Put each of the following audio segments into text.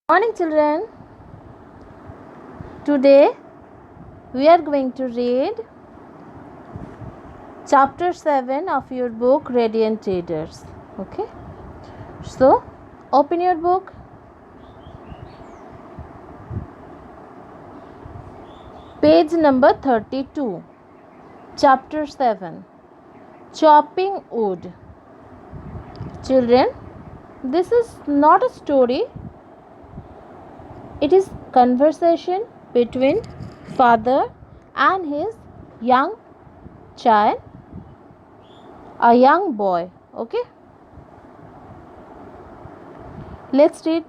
Morning, children. Today we are going to read chapter 7 of your book Radiant Readers. Okay, so open your book. Page number 32, chapter 7, Chopping Wood. Children, this is not a story. It is conversation between father and his young child, a young boy. Okay, let's read.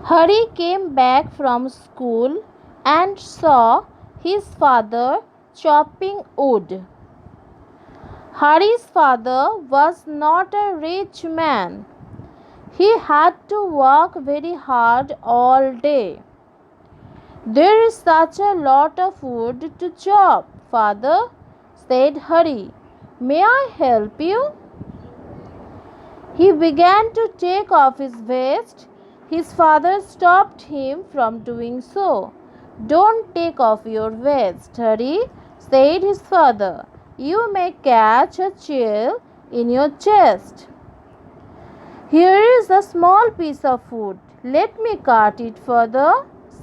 Hari came back from school and saw his father chopping wood. Hari's father was not a rich man. He had to work very hard all day. There is such a lot of wood to chop, father, said Hari. May I help you? He began to take off his vest. His father stopped him from doing so. Don't take off your vest, Hari, said his father. You may catch a chill in your chest. Here is a small piece of wood. Let me cut it further,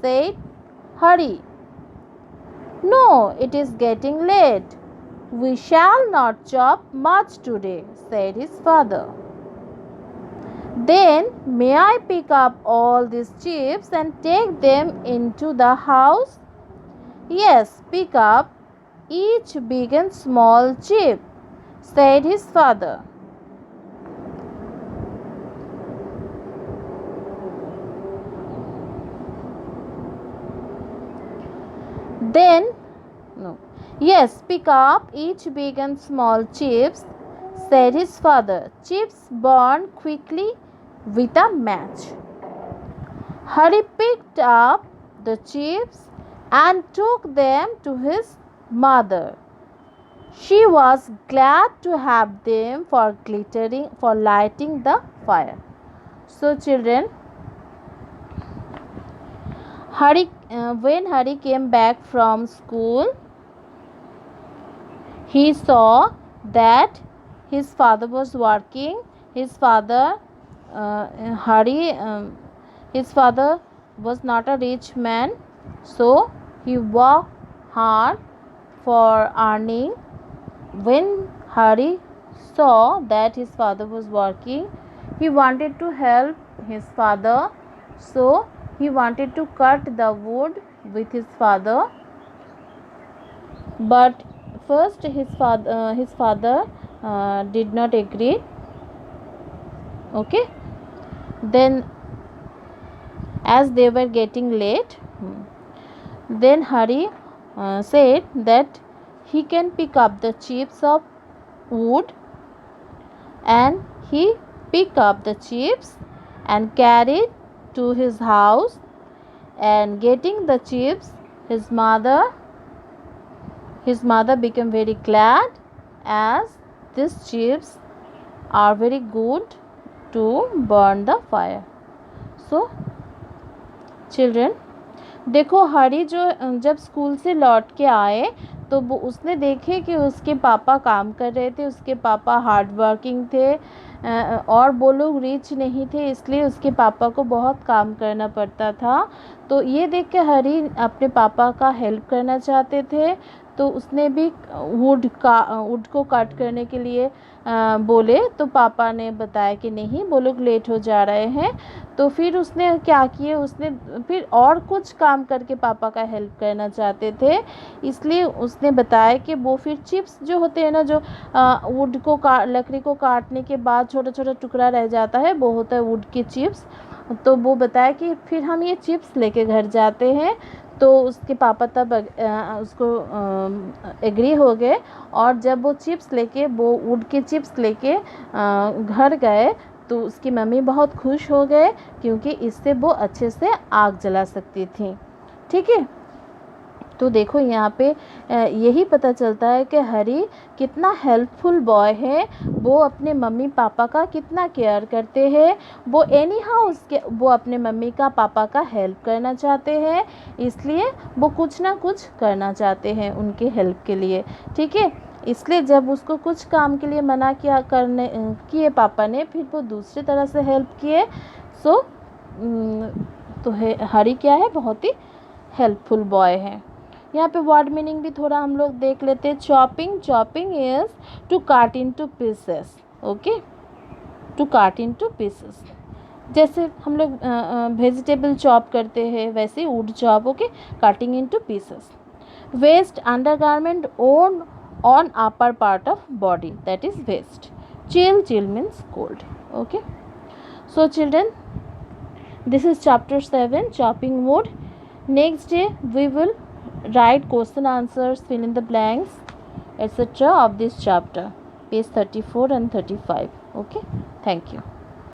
said Hari. No, it is getting late. We shall not chop much today, said his father. Then may I pick up all these chips and take them into the house? Yes, pick up each big and small chip, said his father. Yes, pick up each big and small chips, said his father. Chips burn quickly with a match. Hari picked up the chips and took them to his mother. She was glad to have them for lighting the fire. So, children, when Hari came back from school, he saw that his father was working. His father was not a rich man, so he worked hard for earning. When Hari saw that his father was working, he wanted to help his father, so he wanted to cut the wood with his father. But first his father did not agree. Okay, then as they were getting late, then Hari said that he can pick up the chips of wood, and he picked up the chips and carried to his house. And getting the chips, his mother became very glad, as these chips are very good to burn the fire. So children, देखो हरी जब school से लौट के आए तो वो उसने देखे कि उसके पापा काम कर रहे थे. उसके पापा हार्ड वर्किंग थे और वो लोग रिच नहीं थे, इसलिए उसके पापा को बहुत काम करना पड़ता था. तो ये देख के हरी अपने पापा का हेल्प करना चाहते थे, तो उसने भी वुड को कट करने के लिए बोले. तो पापा ने बताया कि नहीं, वो लोग लेट हो जा रहे हैं. तो फिर उसने क्या किया, उसने फिर और कुछ काम करके पापा का हेल्प करना चाहते थे, इसलिए उसने बताया कि वो फिर चिप्स जो होते हैं ना, जो वुड को लकड़ी को काटने के बाद छोटा छोटा टुकड़ा रह जाता है, वो होता है वुड की चिप्स. तो वो बताया कि फिर हम ये चिप्स लेके घर जाते हैं. तो उसके पापा तब उसको एग्री हो गए, और जब वो चिप्स लेके वो वुड के चिप्स लेके घर गए तो उसकी मम्मी बहुत खुश हो गए, क्योंकि इससे वो अच्छे से आग जला सकती थी. ठीक है. तो देखो यहाँ पे यही पता चलता है कि हरी कितना हेल्पफुल बॉय है, वो अपने मम्मी पापा का कितना केयर करते हैं, वो एनी हाउ वो अपने मम्मी का पापा का हेल्प करना चाहते हैं, इसलिए वो कुछ ना कुछ करना चाहते हैं उनके हेल्प के लिए, ठीक है। इसलिए जब उसको कुछ काम के लिए मना किए पापा ने, फिर वो दूसरी तरह से हेल्प किए। सो तो हरी क्या है, बहुत ही हेल्पफुल बॉय है। यहाँ पे वर्ड मीनिंग भी थोड़ा हम लोग देख लेते हैं। Chopping is to cut into pieces, okay, to cut into pieces. जैसे हम लोग वेजिटेबल चॉप करते हैं, वैसे wood chop, okay, cutting into pieces. Vest undergarment worn on upper part of body, that is vest. Chill means cold, okay. So children, this is chapter 7, chopping wood. Next day we will write question answers, fill in the blanks, etc. of this chapter, page 34 and 35. Okay, thank you.